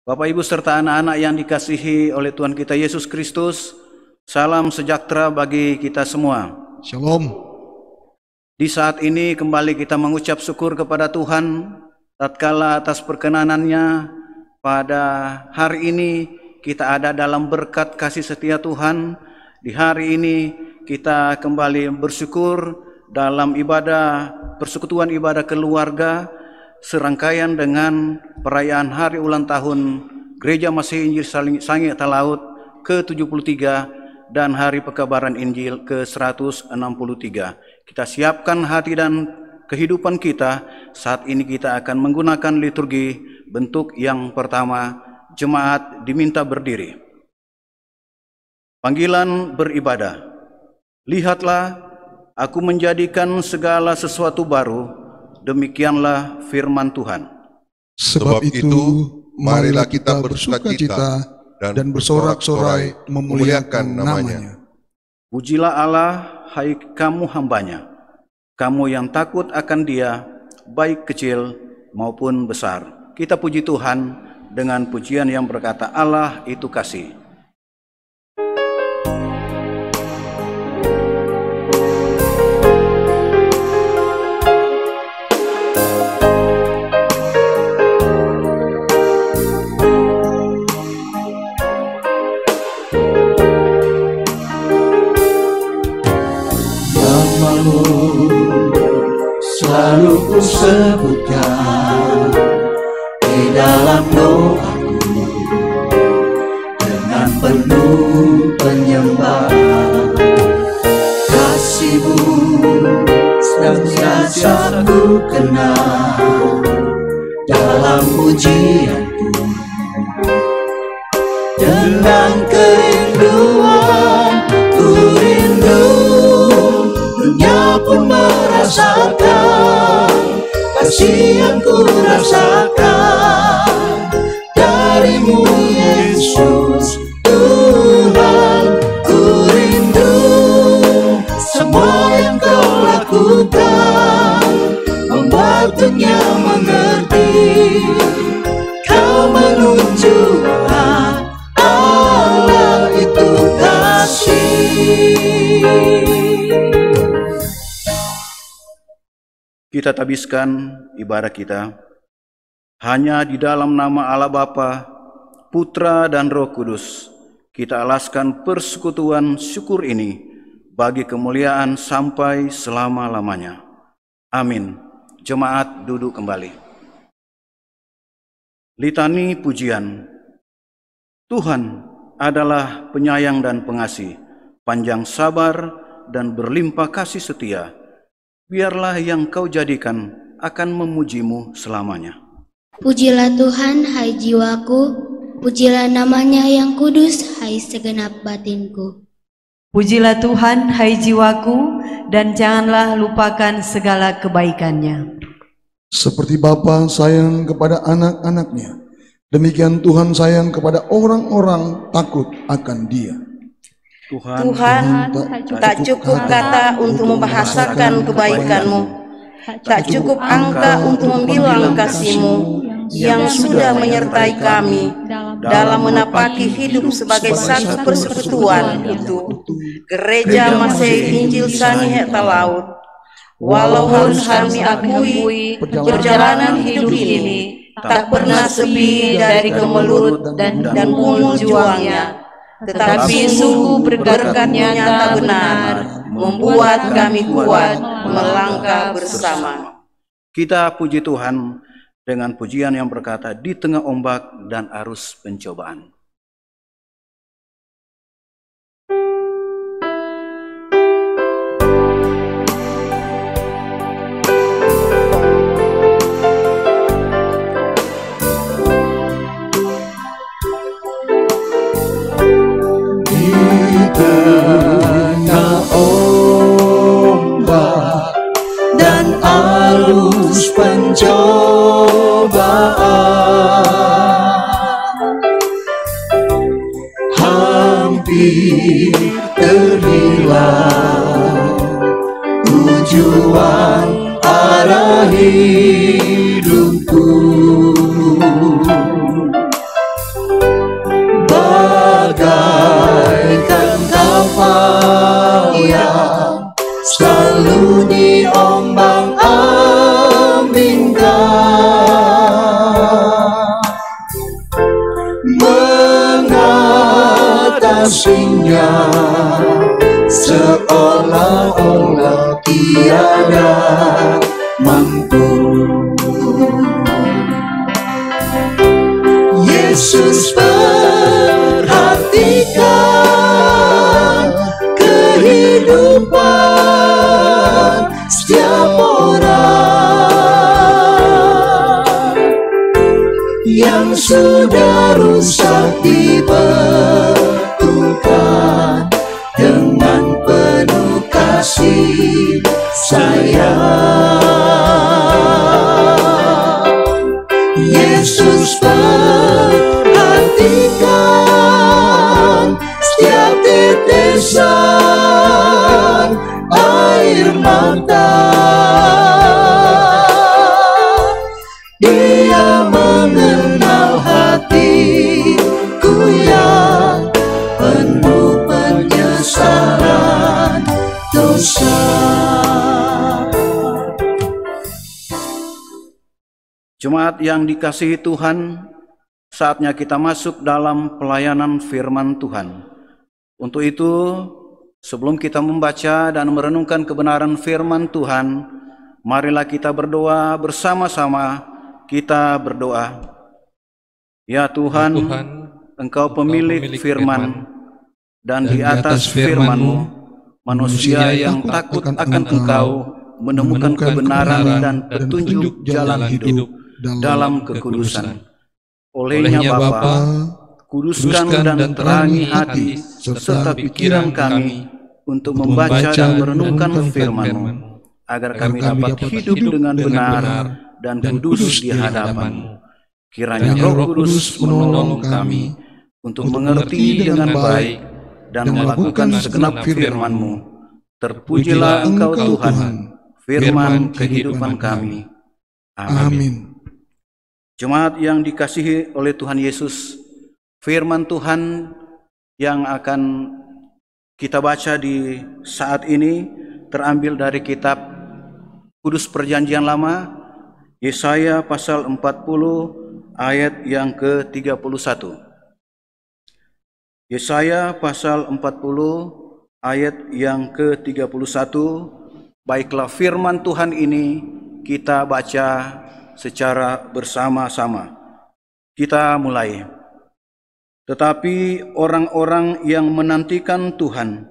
Bapak, Ibu, serta anak-anak yang dikasihi oleh Tuhan kita Yesus Kristus, salam sejahtera bagi kita semua. Shalom. Di saat ini kembali kita mengucap syukur kepada Tuhan tatkala atas perkenanannya pada hari ini kita ada dalam berkat kasih setia Tuhan. Di hari ini kita kembali bersyukur dalam ibadah persekutuan ibadah keluarga serangkaian dengan perayaan hari ulang tahun Gereja Masehi Injil Sangi Talaut ke-73 dan Hari Pekabaran Injil ke-163. Kita siapkan hati dan kehidupan kita. Saat ini kita akan menggunakan liturgi bentuk yang pertama. Jemaat diminta berdiri. Panggilan beribadah. Lihatlah, aku menjadikan segala sesuatu baru. Demikianlah firman Tuhan. Sebab itu, marilah kita bersukacita dan bersorak-sorai memuliakan namanya. Pujilah Allah, hai kamu hambanya, kamu yang takut akan Dia, baik kecil maupun besar. Kita puji Tuhan dengan pujian yang berkata, Allah itu kasih. Selalu ku sebutkan di dalam doaku dengan penuh penyembahan. Kasih-Mu senantiasa ku kenal dalam pujianku. Dengan kerinduan ku rindu, dunia pun merasakan kasih yang ku rasakan dari-Mu Yesus Tuhan. Ku rindu semua yang Kau lakukan, membuat dunia mengerti Kau menunjuk Allah itu kasih. Kita tabiskan ibadah kita hanya di dalam nama Allah Bapa, Putra dan Roh Kudus. Kita alaskan persekutuan syukur ini bagi kemuliaan sampai selama-lamanya. Amin. Jemaat duduk kembali. Litani pujian. Tuhan adalah penyayang dan pengasih, panjang sabar dan berlimpah kasih setia. Biarlah yang Kau jadikan akan memuji-Mu selamanya. Pujilah Tuhan, hai jiwaku, pujilah namanya yang kudus, hai segenap batinku. Pujilah Tuhan, hai jiwaku, dan janganlah lupakan segala kebaikannya. Seperti Bapa sayang kepada anak-anaknya, demikian Tuhan sayang kepada orang-orang takut akan Dia. Tuhan, tak cukup kata untuk membahasakan kebaikan-Mu, tak cukup angka untuk membilang kasih-Mu yang sudah menyertai kami dalam menapaki hidup sebagai satu persekutuan itu, Gereja Masehi Injil Sangi Talaut. Walau harus kami akui perjalanan hidup ini tak pernah sepi dari kemelut dan punggung juangnya, tetapi sungguh berkat-Nya nyata benar, membuat kami kuat melangkah bersama. Kita puji Tuhan dengan pujian yang berkata, di tengah ombak dan arus pencobaan. Tengah ombak dan arus pencobaan, kasih-Nya seolah-olah tiada mampu. Yesus perhatikan kehidupan setiap orang yang sudah rusak dibetulkan dengan penuh kasih sayang. Yesus perhatikan setiap tetesan air mata. Dia mengenal hatiku yang penuh penyesalan dosa. Jemaat yang dikasihi Tuhan, saatnya kita masuk dalam pelayanan firman Tuhan. Untuk itu, sebelum kita membaca dan merenungkan kebenaran firman Tuhan, marilah kita berdoa bersama-sama. Kita berdoa. Ya Tuhan, Engkau pemilik firman, dan di atas firman-Mu, manusia yang takut akan Engkau menemukan kebenaran dan petunjuk jalan hidup dalam kekudusan. Olehnya Bapa, kuduskan dan terangi hati serta pikiran kami untuk membaca dan merenungkan firman-Mu, agar kami dapat hidup dengan benar dan kudus di hadapan-Mu. Kiranya Roh Kudus menolong kami untuk mengerti dengan baik dan melakukan segenap firman-Mu. Terpujilah Engkau Tuhan, firman kehidupan kami. Amin. Jemaat yang dikasihi oleh Tuhan Yesus, firman Tuhan yang akan kita baca di saat ini terambil dari kitab Kudus Perjanjian Lama, Yesaya pasal 40 ayat yang ke-31. Yesaya pasal 40 ayat yang ke-31. Baiklah, firman Tuhan ini kita baca secara bersama-sama. Kita mulai. Tetapi orang-orang yang menantikan Tuhan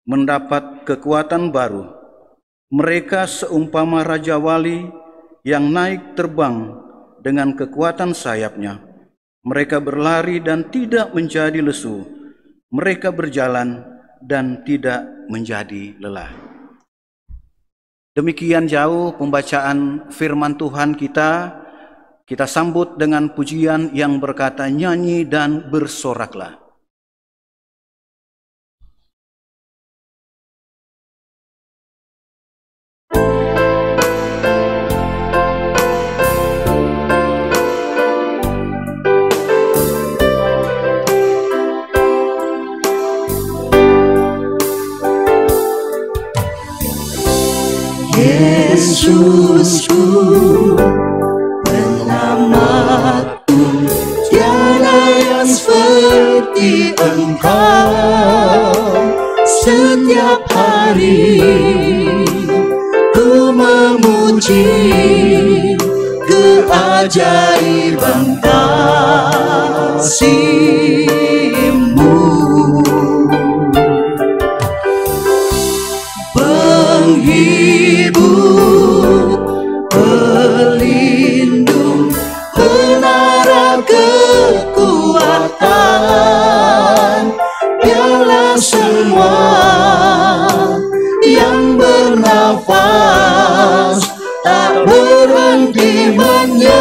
mendapat kekuatan baru. Mereka seumpama raja wali yang naik terbang dengan kekuatan sayapnya. Mereka berlari dan tidak menjadi lesu. Mereka berjalan dan tidak menjadi lelah. Demikian jauh pembacaan firman Tuhan kita. Kita sambut dengan pujian yang berkata, nyanyi dan bersoraklah. Yesusku, penyelamatku, tiada yang seperti Engkau. Setiap hari ku memuji keajaiban kasih-Mu. Penghibur, pelindung, menara kekuatan, piala semua yang bernafas tak berhenti menyembah.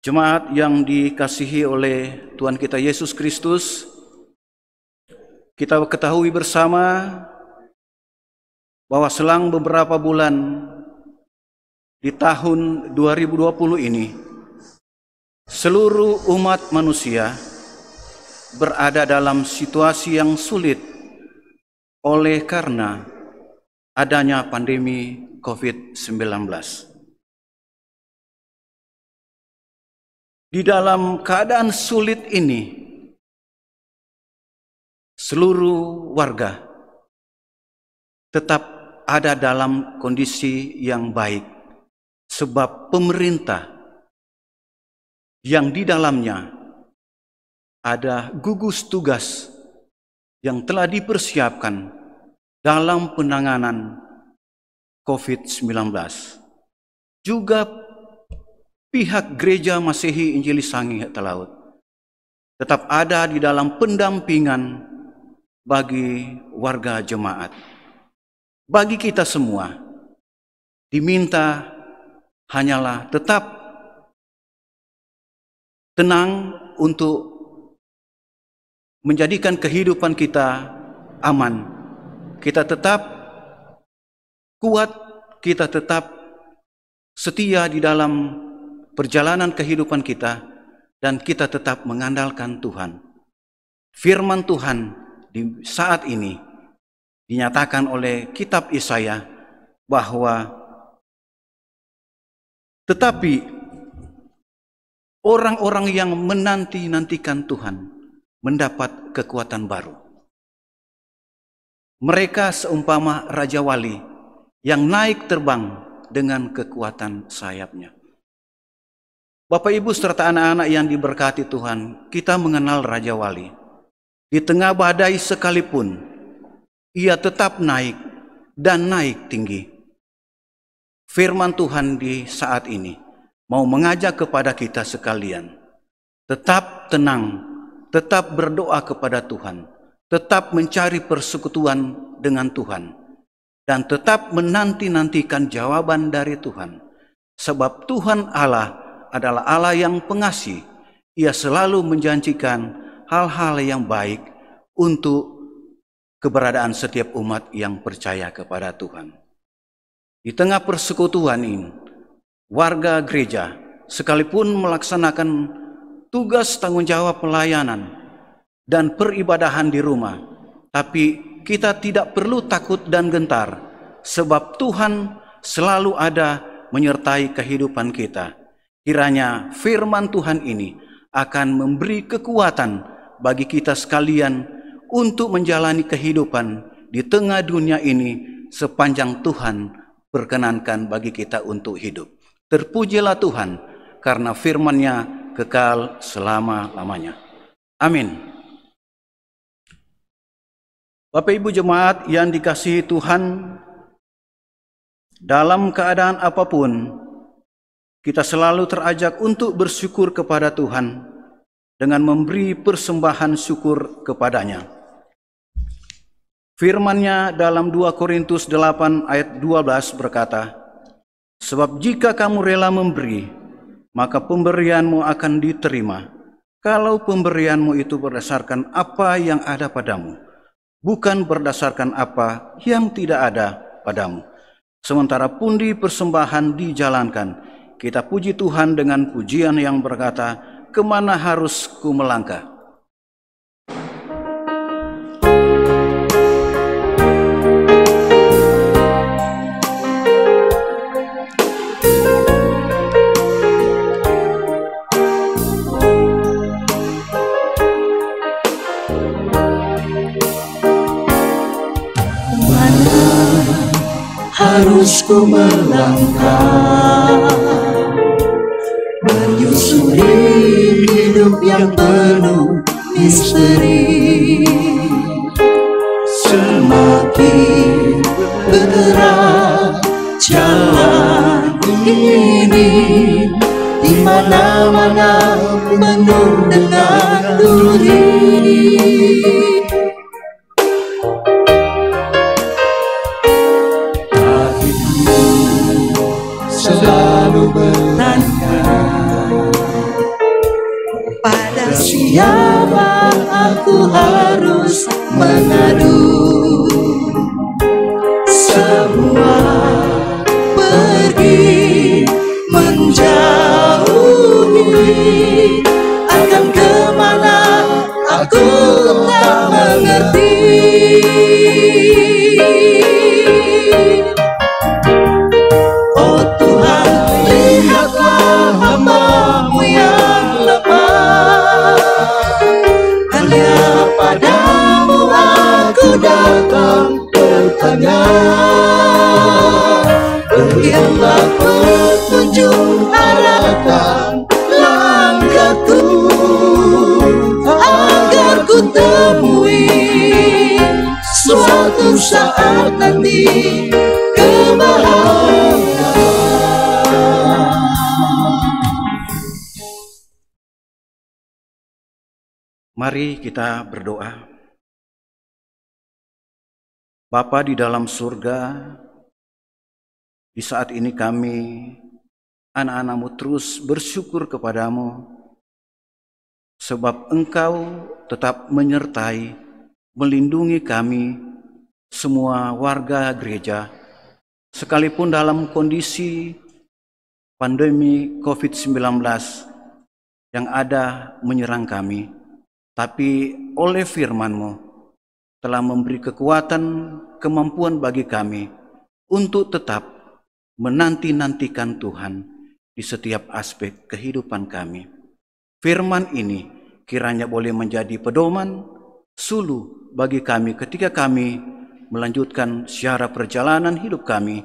Jemaat yang dikasihi oleh Tuhan kita Yesus Kristus, kita ketahui bersama bahwa selang beberapa bulan di tahun 2020 ini, seluruh umat manusia berada dalam situasi yang sulit oleh karena adanya pandemi COVID-19. Di dalam keadaan sulit ini, seluruh warga tetap ada dalam kondisi yang baik, sebab pemerintah yang di dalamnya ada gugus tugas yang telah dipersiapkan dalam penanganan COVID-19. Juga pihak Gereja Masehi Injili Sangi Talaut tetap ada di dalam pendampingan bagi warga jemaat. Bagi kita semua diminta hanyalah tetap tenang untuk menjadikan kehidupan kita aman. Kita tetap kuat, kita tetap setia di dalam perjalanan kehidupan kita, dan kita tetap mengandalkan Tuhan. Firman Tuhan di saat ini dinyatakan oleh kitab Yesaya bahwa tetapi orang-orang yang menanti-nantikan Tuhan mendapat kekuatan baru. Mereka seumpama Raja Wali yang naik terbang dengan kekuatan sayapnya. Bapak Ibu serta anak-anak yang diberkati Tuhan, kita mengenal Raja Wali. Di tengah badai sekalipun, ia tetap naik dan naik tinggi. Firman Tuhan di saat ini mau mengajak kepada kita sekalian, tetap tenang, tetap berdoa kepada Tuhan, tetap mencari persekutuan dengan Tuhan, dan tetap menanti-nantikan jawaban dari Tuhan. Sebab Tuhan Allah adalah Allah yang pengasih. Ia selalu menjanjikan hal-hal yang baik untuk keberadaan setiap umat yang percaya kepada Tuhan. Di tengah persekutuan ini, warga gereja sekalipun melaksanakan tugas tanggung jawab pelayanan dan peribadahan di rumah, tapi kita tidak perlu takut dan gentar, sebab Tuhan selalu ada menyertai kehidupan kita. Kiranya firman Tuhan ini akan memberi kekuatan bagi kita sekalian untuk menjalani kehidupan di tengah dunia ini sepanjang Tuhan perkenankan bagi kita untuk hidup. Terpujilah Tuhan karena firman-Nya kekal selama-lamanya. Amin. Bapak Ibu jemaat yang dikasihi Tuhan, dalam keadaan apapun kita selalu terajak untuk bersyukur kepada Tuhan dengan memberi persembahan syukur kepadanya. Firman-Nya dalam 2 Korintus 8 ayat 12 berkata, "Sebab jika kamu rela memberi, maka pemberianmu akan diterima. Kalau pemberianmu itu berdasarkan apa yang ada padamu, bukan berdasarkan apa yang tidak ada padamu. Sementara pundi persembahan dijalankan, kita puji Tuhan dengan pujian yang berkata, kemana harus ku melangkah?" Harus ku melangkah, menyusuri hidup yang penuh misteri. Semakin berat jalan ini, di mana-mana penuh dengan duri. Selalu bertanya siapa aku harus mengadu? Semua pergi menjauhi, akan kemana aku tak mengerti. Oh Tuhan, lihatlah hamba-Mu yang lemah, hanya padamu aku datang bertanya. Berilah petunjuk, arahkan langkahku, agar ku temui suatu saat nanti kebahagiaan. Mari kita berdoa. Bapa di dalam surga, di saat ini kami, anak-anak-Mu, terus bersyukur kepadamu, sebab Engkau tetap menyertai, melindungi kami, semua warga gereja, sekalipun dalam kondisi pandemi COVID-19 yang ada menyerang kami. Tapi oleh firman-Mu telah memberi kekuatan, kemampuan bagi kami untuk tetap menanti-nantikan Tuhan di setiap aspek kehidupan kami. Firman ini kiranya boleh menjadi pedoman, suluh bagi kami ketika kami melanjutkan syara perjalanan hidup kami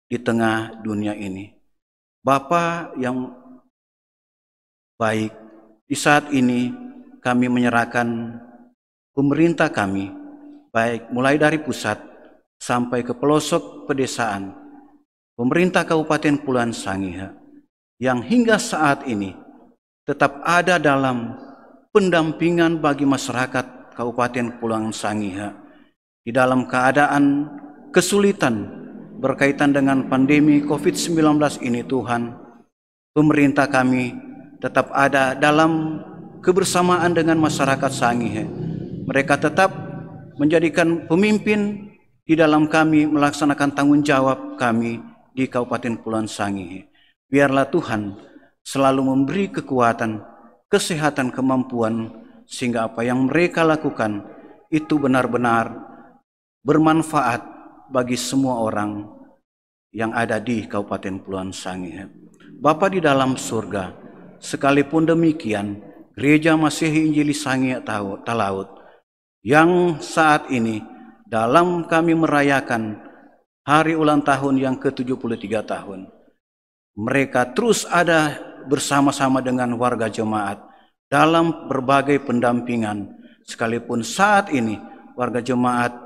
di tengah dunia ini. Bapa yang baik, di saat ini kami menyerahkan pemerintah kami, baik mulai dari pusat sampai ke pelosok pedesaan, pemerintah Kabupaten Kepulauan Sangihe, yang hingga saat ini tetap ada dalam pendampingan bagi masyarakat Kabupaten Kepulauan Sangihe di dalam keadaan kesulitan berkaitan dengan pandemi COVID-19 ini. Tuhan, pemerintah kami tetap ada dalam kebersamaan dengan masyarakat Sangihe. Mereka tetap menjadikan pemimpin di dalam kami melaksanakan tanggung jawab kami di Kabupaten Kepulauan Sangihe. Biarlah Tuhan selalu memberi kekuatan, kesehatan, kemampuan, sehingga apa yang mereka lakukan itu benar-benar bermanfaat bagi semua orang yang ada di Kabupaten Kepulauan Sangihe. Bapa di dalam surga, sekalipun demikian, Gereja Masihi Injili Sangihe Talaut yang saat ini dalam kami merayakan hari ulang tahun yang ke-73 tahun, mereka terus ada bersama-sama dengan warga jemaat dalam berbagai pendampingan. Sekalipun saat ini warga jemaat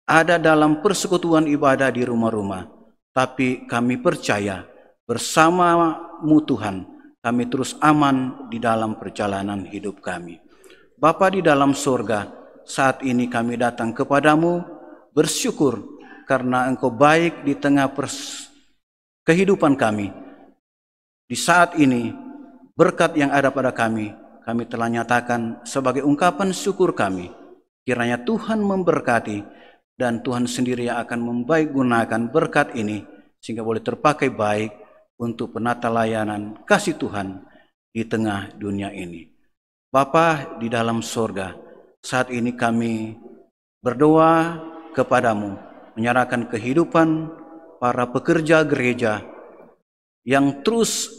ada dalam persekutuan ibadah di rumah-rumah, tapi kami percaya bersama-Mu Tuhan, kami terus aman di dalam perjalanan hidup kami. Bapa di dalam surga, saat ini kami datang kepadamu bersyukur karena Engkau baik di tengah kehidupan kami. Di saat ini, berkat yang ada pada kami telah nyatakan sebagai ungkapan syukur kami. Kiranya Tuhan memberkati, dan Tuhan sendiri yang akan membaik gunakan berkat ini sehingga boleh terpakai baik untuk penata layanan kasih Tuhan di tengah dunia ini. Bapa di dalam surga, saat ini kami berdoa kepadamu, menyerahkan kehidupan para pekerja gereja yang terus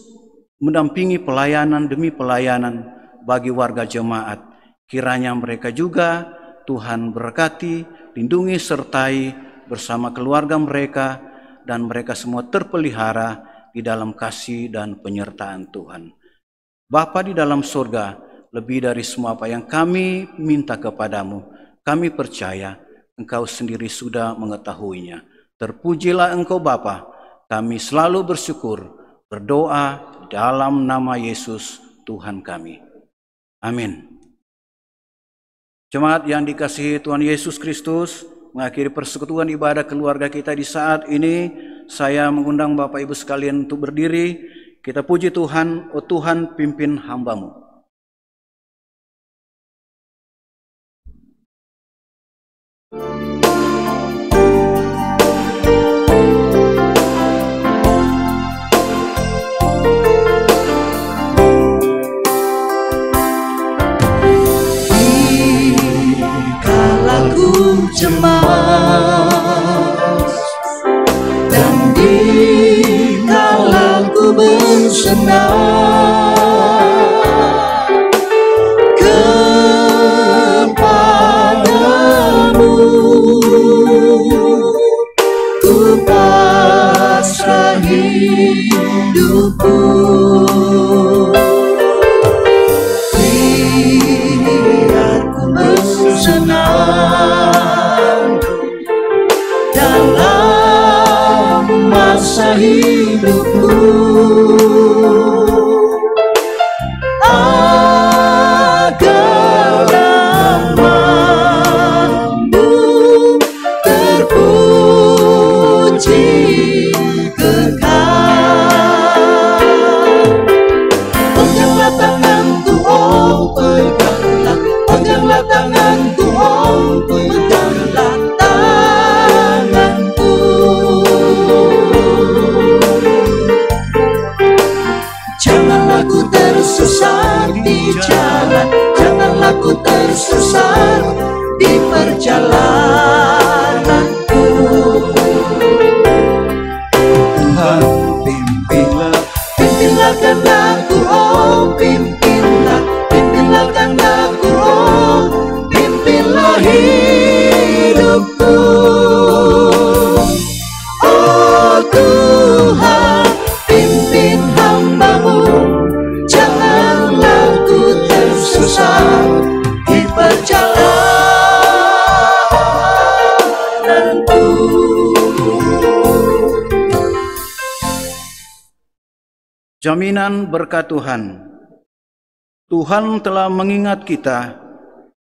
mendampingi pelayanan demi pelayanan bagi warga jemaat. Kiranya mereka juga Tuhan berkati, lindungi, sertai bersama keluarga mereka, dan mereka semua terpelihara di dalam kasih dan penyertaan Tuhan. Bapa di dalam surga, lebih dari semua apa yang kami minta kepadamu, kami percaya Engkau sendiri sudah mengetahuinya. Terpujilah Engkau Bapa, kami selalu bersyukur, berdoa dalam nama Yesus Tuhan kami. Amin. Jemaat yang dikasihi Tuhan Yesus Kristus, mengakhiri persekutuan ibadah keluarga kita di saat ini, saya mengundang Bapak Ibu sekalian untuk berdiri. Kita puji Tuhan. Oh Tuhan, pimpin hamba-Mu. cemas, dan dikala ku bersenang kepadamu, ku pasrah hidupku. Senang dalam masa hidupku, agar namamu terpuji kekal. Peganglah tanganku, oh peganglah, peganglah tanganku, oh peganglah tanganku. Janganlah ku tersesat di jalan, janganlah ku tersesat di perjalananku. Tuhan pimpinlah, pimpinlah kehendakku, oh pimpinlah, pimpinlah kehendakku, oh pimpinlah hidupku. Oh Tuhan, pimpin hamba-Mu, janganlah ku tersesat di perjalananku. Jaminan berkat Tuhan. Tuhan telah mengingat kita.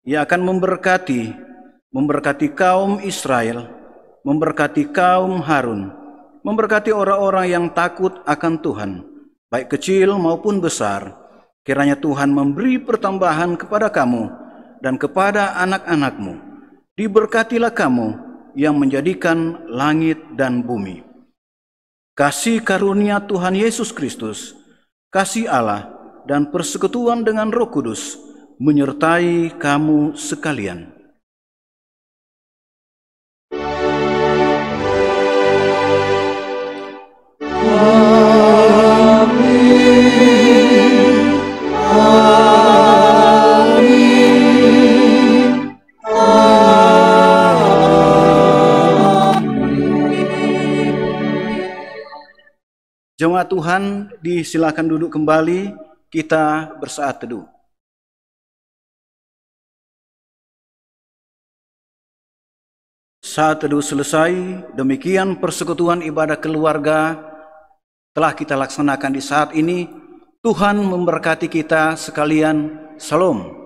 Ia akan memberkati kaum Israel, memberkati kaum Harun, memberkati orang-orang yang takut akan Tuhan, baik kecil maupun besar. Kiranya Tuhan memberi pertambahan kepada kamu dan kepada anak-anakmu. Diberkatilah kamu yang menjadikan langit dan bumi. Kasih karunia Tuhan Yesus Kristus, kasih Allah, dan persekutuan dengan Roh Kudus menyertai kamu sekalian. Amin. Amin. Jemaat Tuhan, disilakan duduk kembali, kita bersaat teduh. Saat teduh selesai, demikian persekutuan ibadah keluarga telah kita laksanakan di saat ini. Tuhan memberkati kita sekalian. Salam.